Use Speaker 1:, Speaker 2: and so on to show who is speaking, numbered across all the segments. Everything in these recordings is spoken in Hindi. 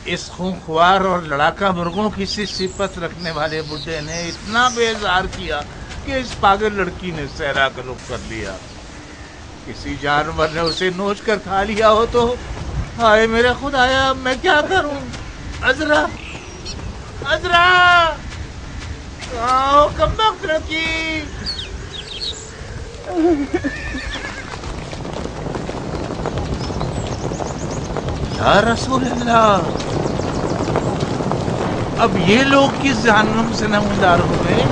Speaker 1: इस खूंखार और लड़ाका मुर्गों की सी सिफत रखने वाले बुड्ढे ने इतना बेजार किया कि इस पागल लड़की ने सहरा का रुख कर लिया। किसी जानवर ने उसे नोच कर खा लिया हो तो हाय मेरा खुदाया, मैं क्या करूं? अजरा, अजरा, आओ कमबख्त लड़की। या रसूल अल्लाह, अब ये लोग किस जहन्नुम से नमूदार हो गए?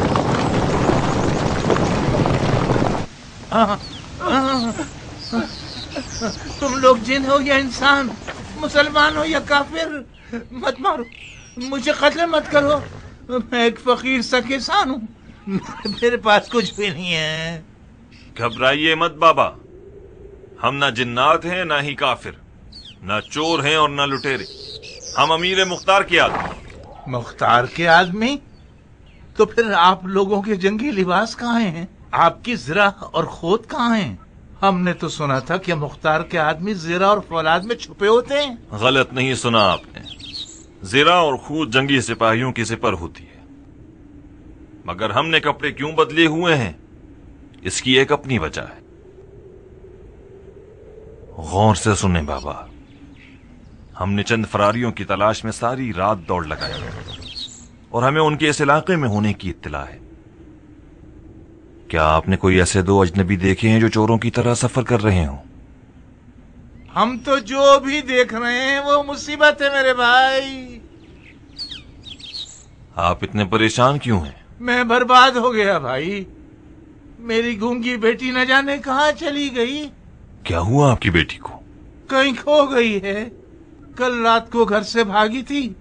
Speaker 1: तुम लोग जिन हो या इंसान, मुसलमान हो या काफिर, मत मारो, मुझे कत्ल मत करो। मैं एक फकीर सा किसान हूँ, मेरे पास कुछ भी नहीं है।
Speaker 2: घबराइए मत बाबा, हम ना जिन्नात हैं ना ही काफिर, ना चोर हैं और ना लुटेरे। हम अमीर मुख्तार के आदमी।
Speaker 1: मुख्तार के आदमी? तो फिर आप लोगों के जंगी लिबास कहाँ हैं? आपकी ज़रा और खोद कहाँ हैं? हमने तो सुना था कि मुख्तार के आदमी ज़रा और फौलाद में छुपे होते हैं।
Speaker 2: गलत नहीं सुना आपने। ज़रा और खूद जंगी सिपाहियों की सिपर होती है, मगर हमने कपड़े क्यों बदले हुए हैं, इसकी एक अपनी वजह है। गौर से सुने बाबा, हमने चंद फरारियों की तलाश में सारी रात दौड़ लगाई और हमें उनके इस इलाके में होने की इत्तला है। क्या आपने कोई ऐसे दो अजनबी देखे हैं जो चोरों की तरह सफर कर रहे हों?
Speaker 1: हम तो जो भी देख रहे हैं वो मुसीबत है मेरे भाई।
Speaker 2: आप इतने परेशान क्यों हैं?
Speaker 1: मैं बर्बाद हो गया भाई। मेरी गूंगी बेटी न जाने कहाँ चली गई।
Speaker 2: क्या हुआ आपकी बेटी को?
Speaker 1: कहीं खो गई है। कल रात को घर से भागी थी,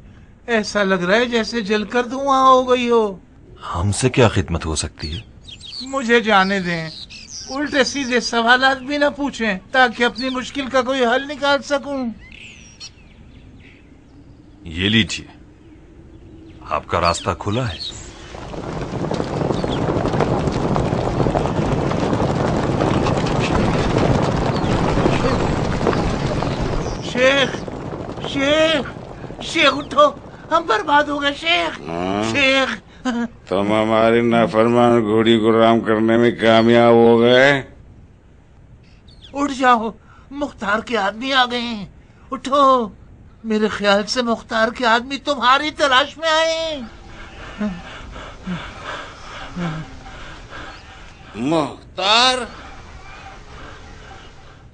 Speaker 1: ऐसा लग रहा है जैसे जलकर धुआं हो गई हो।
Speaker 2: हमसे क्या खिदमत हो सकती है?
Speaker 1: मुझे जाने दें, उल्टे सीधे सवालात भी न पूछें ताकि अपनी मुश्किल का कोई हल निकाल सकूं।
Speaker 2: ये लीजिए, आपका रास्ता खुला है।
Speaker 1: शेख, शेख, शेख उठो, हम बर्बाद हो गए शेख। शेख,
Speaker 3: तुम हमारी नाफरमान घोड़ी को राम करने में कामयाब हो गए।
Speaker 1: उठ जाओ, मुख्तार के आदमी आ गए हैं। उठो, मेरे ख्याल से मुख्तार के आदमी तुम्हारी तलाश में आए हैं।
Speaker 3: मुख्तार?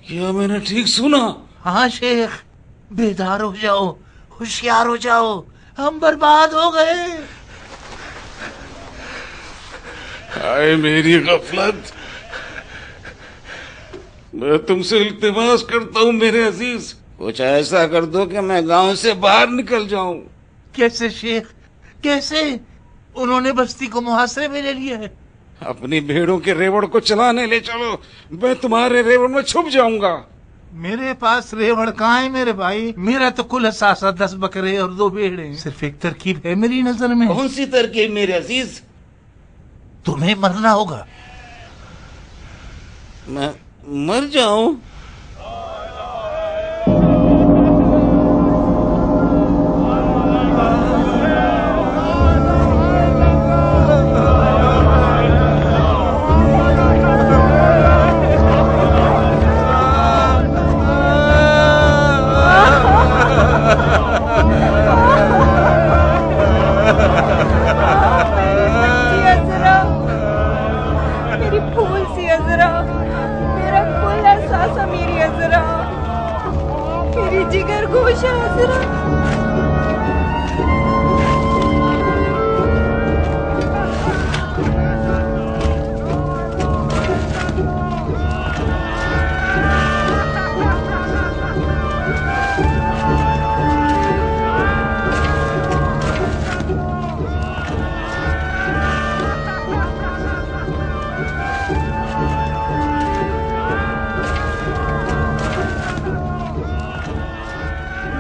Speaker 3: क्या मैंने ठीक सुना?
Speaker 1: हाँ शेख, बेदार हो जाओ, होशियार हो जाओ, हम बर्बाद हो गए।
Speaker 3: हाय मेरी गफलत। मैं तुमसे इल्तिमास करता हूँ मेरे अजीज, कुछ ऐसा कर दो कि मैं गांव से बाहर निकल जाऊं।
Speaker 1: कैसे शेख, कैसे? उन्होंने बस्ती को मुहासरे में ले लिया है।
Speaker 3: अपनी भेड़ों के रेवड़ को चलाने ले चलो, मैं तुम्हारे रेवड़ में छुप जाऊंगा।
Speaker 1: मेरे पास रेवड़ कहाँ है मेरे भाई? मेरा तो कुल असासा 10 बकरे और 2 भेड़े। सिर्फ एक तरकीब है मेरी नजर में।
Speaker 3: कौन सी तरकीब मेरे अजीज?
Speaker 1: तुम्हें मरना होगा।
Speaker 3: मैं मर जाऊं?
Speaker 4: जिगर गोश है अज़रा।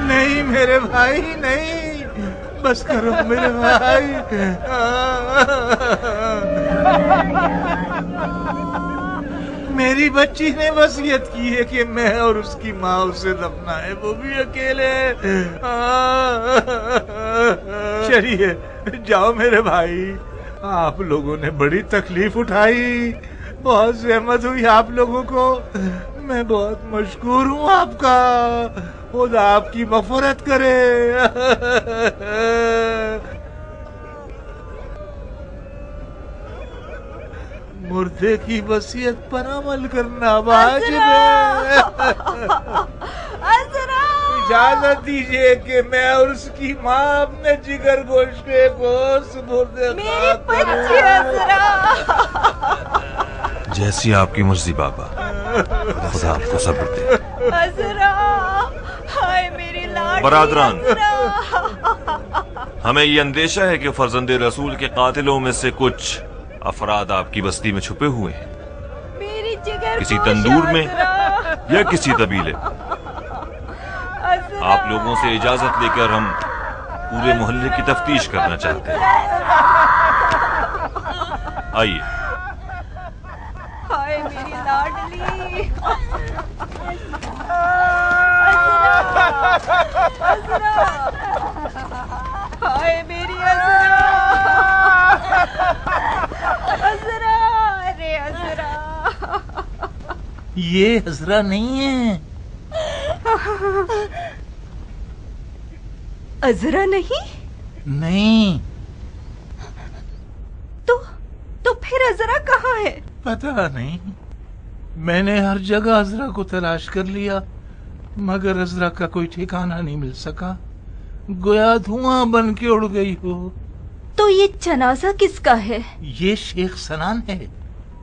Speaker 1: नहीं मेरे भाई नहीं, बस करो मेरे भाई। मेरी बच्ची ने वसीयत की है कि मैं और उसकी माँ उसे दफनाए, वो भी अकेले। चलिए जाओ मेरे भाई, आप लोगों ने बड़ी तकलीफ उठाई, बहुत सहमत हुई आप लोगों को। मैं बहुत मशकूर हूँ आपका, खुदा आपकी मग़फ़िरत करे। मुर्दे की वसीयत पर अमल करना वाजिब है। इजाजत दीजिए कि मैं और उसकी माँ अपने जिगर गोश्ते को सुपुर्द
Speaker 2: जैसी आपकी मर्जी बाबा, खुदा आपको सब्र दे।
Speaker 4: हाय मेरी लाडली
Speaker 2: बरादरान, हमें ये अंदेशा है कि फर्जंदे रसूल के कातिलों में से कुछ अफराद आपकी बस्ती में छुपे हुए हैं,
Speaker 4: मेरी जिगर
Speaker 2: किसी तंदूर में या किसी तबीले। आप लोगों से इजाजत लेकर हम पूरे मोहल्ले की तफ्तीश करना चाहते हैं। आइए।
Speaker 4: हाय मेरी लाडली हाय मेरी अरे
Speaker 1: ये हजरा नहीं है।
Speaker 4: अजरा नहीं?
Speaker 1: नहीं।
Speaker 4: तो फिर अजरा कहाँ है?
Speaker 1: पता नहीं, मैंने हर जगह अजरा को तलाश कर लिया, मगर अजरा का कोई ठिकाना नहीं मिल सका, गोया धुआं बन के उड़ गई हो।
Speaker 4: तो ये जनाजा किसका है?
Speaker 1: ये शेख सनान है,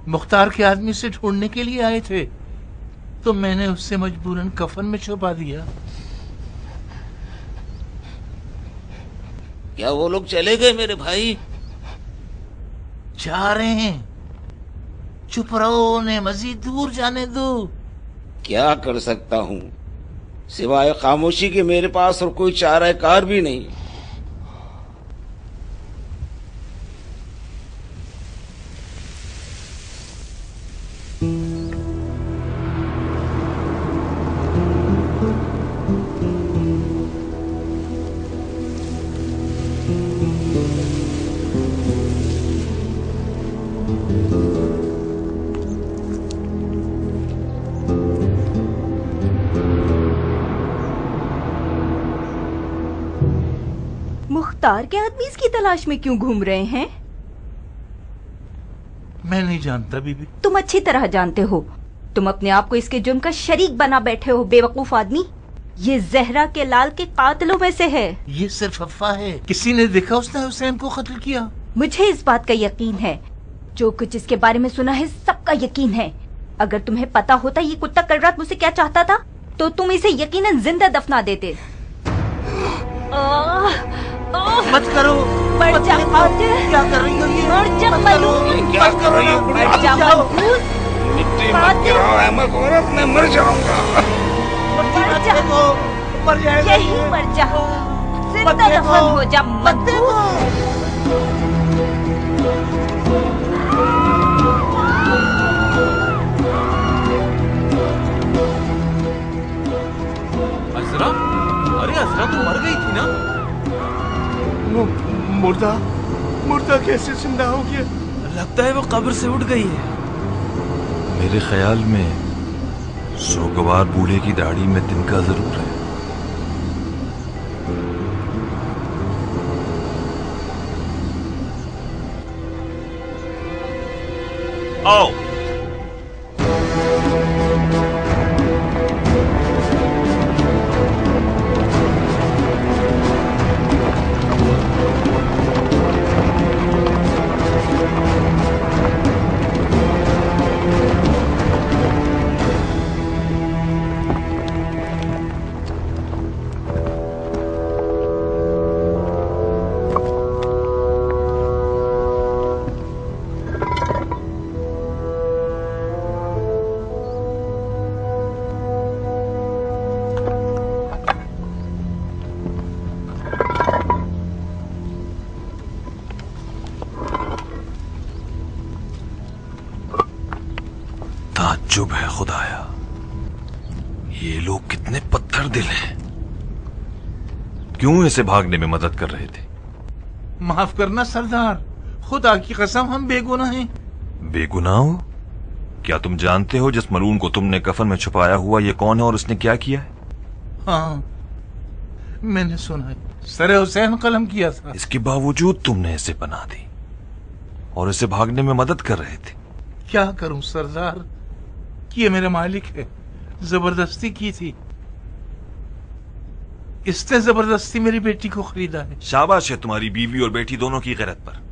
Speaker 1: मुख्तार के आदमी से ढूंढने के लिए आए थे, तो मैंने उससे मजबूरन कफन में छुपा दिया।
Speaker 3: क्या वो लोग चले गए मेरे भाई?
Speaker 1: जा रहे हैं, चुप रहो, उन्हें मजीद दूर जाने दो।
Speaker 3: क्या कर सकता हूँ, सिवाय खामोशी के मेरे पास और कोई चारा कार भी नहीं।
Speaker 4: मुख्तार के आदमी इसकी तलाश में क्यों घूम रहे हैं?
Speaker 1: मैं नहीं जानता बीबी।
Speaker 4: तुम अच्छी तरह जानते हो, तुम अपने आप को इसके जुर्म का शरीक बना बैठे हो, बेवकूफ आदमी। ये जहरा के लाल के कातिलों में से है।
Speaker 1: ये सिर्फ अफवाह है, किसी ने देखा उसने हुसैन को कत्ल किया।
Speaker 4: मुझे इस बात का यकीन है, जो कुछ इसके बारे में सुना है सबका यकीन है। अगर तुम्हें पता होता ये कुत्ता कल रात मुझसे क्या चाहता था, तो तुम इसे यकीनन जिंदा दफना देते।
Speaker 1: मत करो,
Speaker 4: मर जा कातिल।
Speaker 1: क्या कर रही हो ये?
Speaker 4: मर जा मलून।
Speaker 3: क्या कर रही हो?
Speaker 4: मर जा मनहूस।
Speaker 3: मिट्टी मत गिराओ अहमद औरत, मैं मर जाऊंगा।
Speaker 4: मर जा,
Speaker 1: मर जाएगा
Speaker 4: यही मर जा, जिंदा दफन हो जा मनहूस।
Speaker 5: अजरा, अरे अजरा तो मर गई थी ना?
Speaker 1: मुर्दा मुर्दा कैसे जिंदा हो गया?
Speaker 5: लगता है वो कब्र से उठ गई है।
Speaker 2: मेरे ख्याल में सोगवार बूढ़े की दाढ़ी में तिनका जरूर है। आओ। पत्थर दिल है। क्यों इसे भागने में मदद कर रहे थे?
Speaker 1: माफ करना सरदार, खुदा की कसम हम बेगुनाह हैं।
Speaker 2: बेगुनाह हो? क्या तुम जानते हो जिस मलून को तुमने कफन में छुपाया हुआ ये कौन है और उसने क्या किया है?
Speaker 1: हाँ, मैंने सुना है, सरे हुसैन कलम किया था।
Speaker 2: इसके बावजूद तुमने इसे पनाह दी और इसे भागने में मदद कर रहे थे।
Speaker 1: क्या करूं सरदार, कि ये मेरे मालिक है, जबरदस्ती की थी। इसने जबरदस्ती मेरी बेटी को खरीदा है।
Speaker 2: शाबाश है तुम्हारी बीवी और बेटी दोनों की गैरत पर।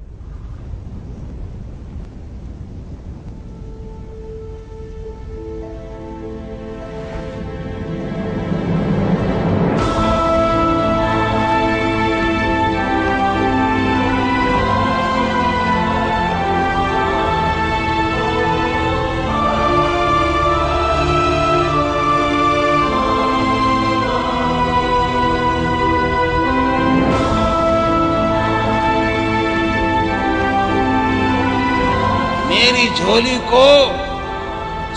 Speaker 3: मेरी झोली को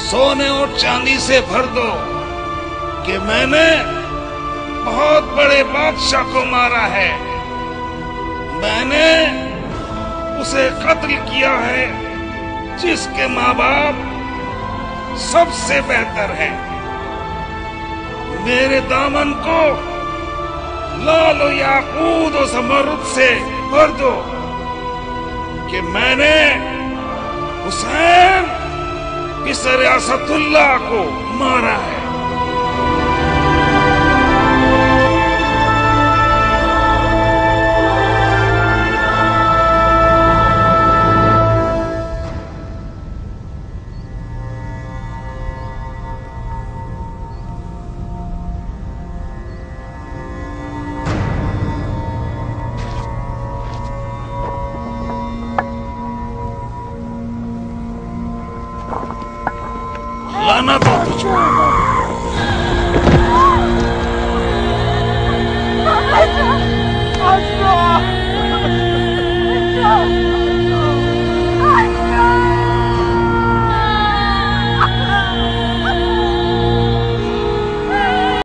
Speaker 3: सोने और चांदी से भर दो कि मैंने बहुत बड़े बादशाह को मारा है। मैंने उसे कत्ल किया है जिसके माँ बाप सबसे बेहतर हैं। मेरे दामन को लाल और याकूत और ज़मरुद से भर दो कि मैंने हुसैन किसर असदुल्लाह को मारा है। लानत हो तुझको।